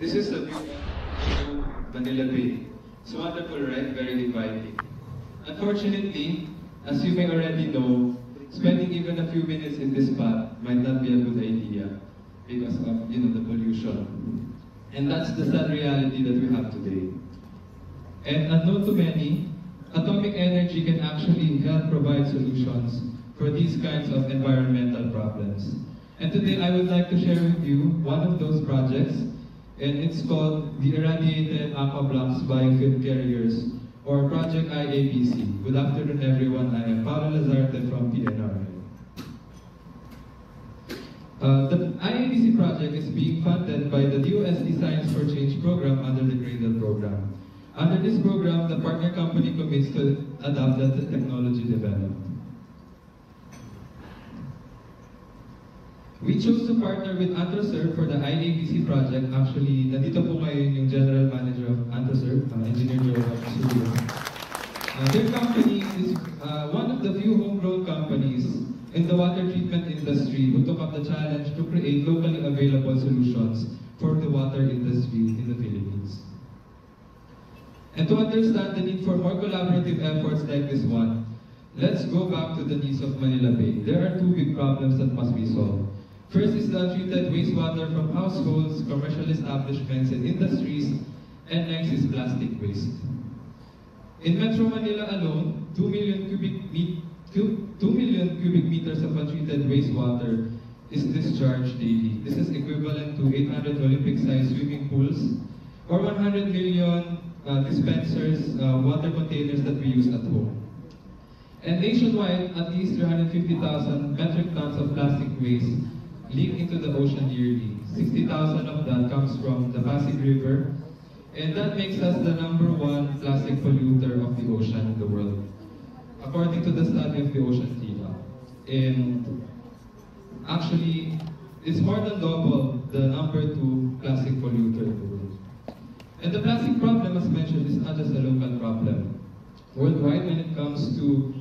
This is a view of Manila Bay. It's wonderful, right? Very inviting. Unfortunately, as you may already know, spending even a few minutes in this spot might not be a good idea because of the pollution. And that's the sad reality that we have today. And unknown to many, atomic energy can actually help provide solutions for these kinds of environmental problems. And today I would like to share with you one of those projects, and it's called the Irradiated Aquablocks Biofilm Carriers, or Project IABC. Good afternoon, everyone. I am Paolo Lazarte from PNRI. The IABC project is being funded by the DOST Science for Change program under the Cradle program. Under this program, the partner company commits to adopt the technology developed. We chose to partner with Antroserve for the IABC project. Actually, nandito po ngayon yung General Manager of Antroserve, Engineer Joe Studio. Their company is one of the few homegrown companies in the water treatment industry who took up the challenge to create locally available solutions for the water industry in the Philippines. And to understand the need for more collaborative efforts like this one, let's go back to the needs of Manila Bay. There are two big problems that must be solved. First is the untreated wastewater from households, commercial establishments, and industries, and next is plastic waste. In Metro Manila alone, 2 million cubic meters of untreated wastewater is discharged daily. This is equivalent to 800 Olympic-sized swimming pools, or 100 million dispensers, water containers that we use at home. And nationwide, at least 350,000 metric tons of plastic waste leak into the ocean yearly. 60,000 of that comes from the Pasig River, and that makes us the #1 plastic polluter of the ocean in the world, according to the study of the Ocean Cleanup. And actually, it's more than double the #2 plastic polluter in the world. And the plastic problem, as mentioned, is not just a local problem. Worldwide, when it comes to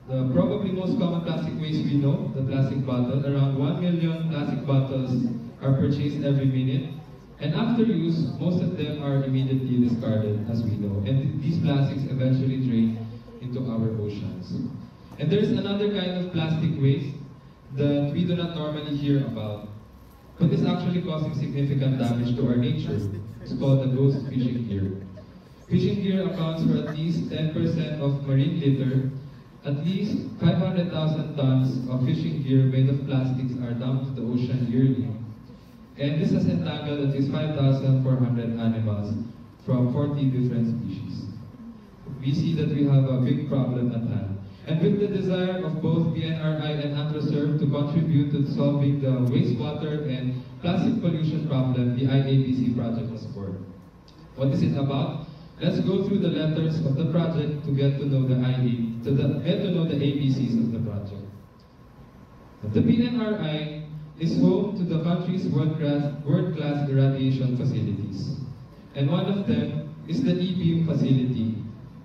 the probably most common plastic waste we know, the plastic bottle, around 1 million plastic bottles are purchased every minute. And after use, most of them are immediately discarded, as we know. And these plastics eventually drain into our oceans. And there's another kind of plastic waste that we do not normally hear about, but is actually causing significant damage to our nature. It's called the ghost fishing gear. Fishing gear accounts for at least 10% of marine litter. At least 500,000 tons of fishing gear made of plastics are dumped to the ocean yearly. And this has entangled at least 5,400 animals from 40 different species. We see that we have a big problem at hand. And with the desire of both PNRI and Antroserve to contribute to solving the wastewater and plastic pollution problem, the IABC project was born. What is it about? Let's go through the letters of the project to get to know the ABCs of the project. The PNRI is home to the country's world-class irradiation facilities. And one of them is the E-beam facility.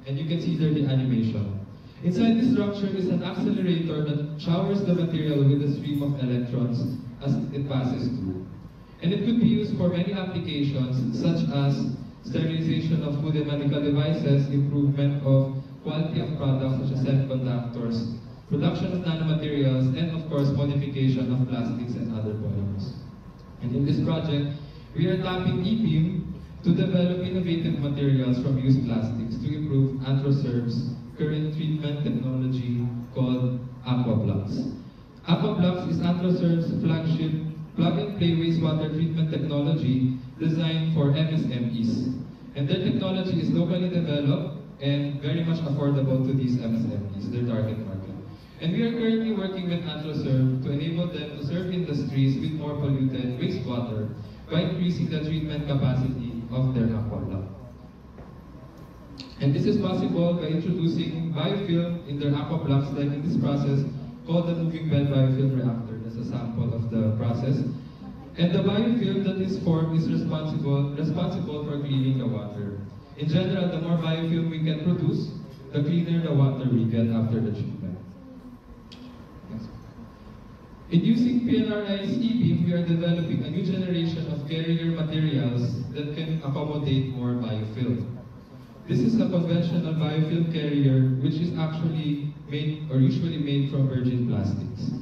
And you can see there the animation. Inside this structure is an accelerator that showers the material with a stream of electrons as it passes through. And it could be used for many applications, such as sterilization of food and medical devices, improvement of quality of products such as semiconductors, production of nanomaterials, and of course, modification of plastics and other polymers. And in this project, we are tapping E-beam to develop innovative materials from used plastics to improve Antroserve's current treatment technology called Aquablocks. Aquablocks is Antroserve's flagship plug-and-play wastewater treatment technology designed for MSMEs. And their technology is locally developed and very much affordable to these MSMEs, their target market. And we are currently working with Antroserve to enable them to serve industries with more polluted wastewater by increasing the treatment capacity of their aquablock. And this is possible by introducing biofilm in their aquablocks, like in this process called the moving bed biofilm reactor. That's a sample of the process. And the biofilm that is formed is responsible for cleaning the water. In general, the more biofilm we can produce, the cleaner the water we get after the treatment. In using PNRI's e-beam, we are developing a new generation of carrier materials that can accommodate more biofilm. This is a conventional biofilm carrier which is actually made or usually made from virgin plastics.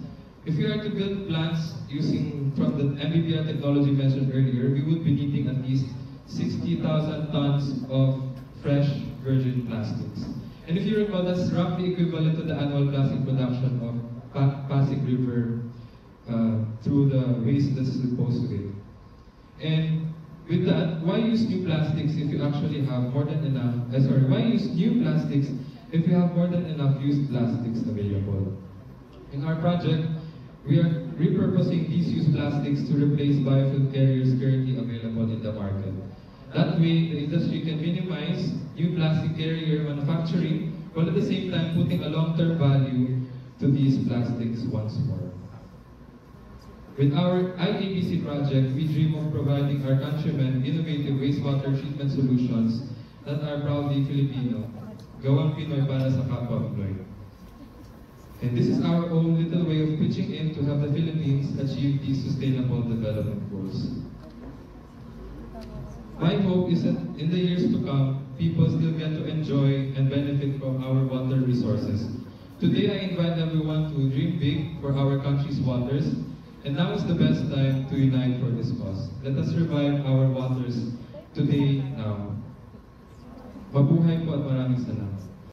If we are to build plants using from the MBBR technology mentioned earlier, we would be needing at least 60,000 tons of fresh virgin plastics. And if you recall, that's roughly equivalent to the annual plastic production of Pasig River through the waste that's disposed to it. And with that, why use new plastics if you actually have more than enough? Why use new plastics if you have more than enough used plastics available? In our project, we are repurposing these used plastics to replace biofilm carriers currently available in the market. That way, the industry can minimize new plastic carrier manufacturing, while at the same time putting a long-term value to these plastics once more. With our IABC project, we dream of providing our countrymen innovative wastewater treatment solutions that are proudly Filipino, gawang Pinoy para sa kapwa-Pinoy. And this is our own little way of pitching in to have the Philippines achieve these sustainable development goals. My hope is that in the years to come, people still get to enjoy and benefit from our water resources. Today, I invite everyone to dream big for our country's waters, and now is the best time to unite for this cause. Let us revive our waters today, now. Mabuhay po at maraming salamat.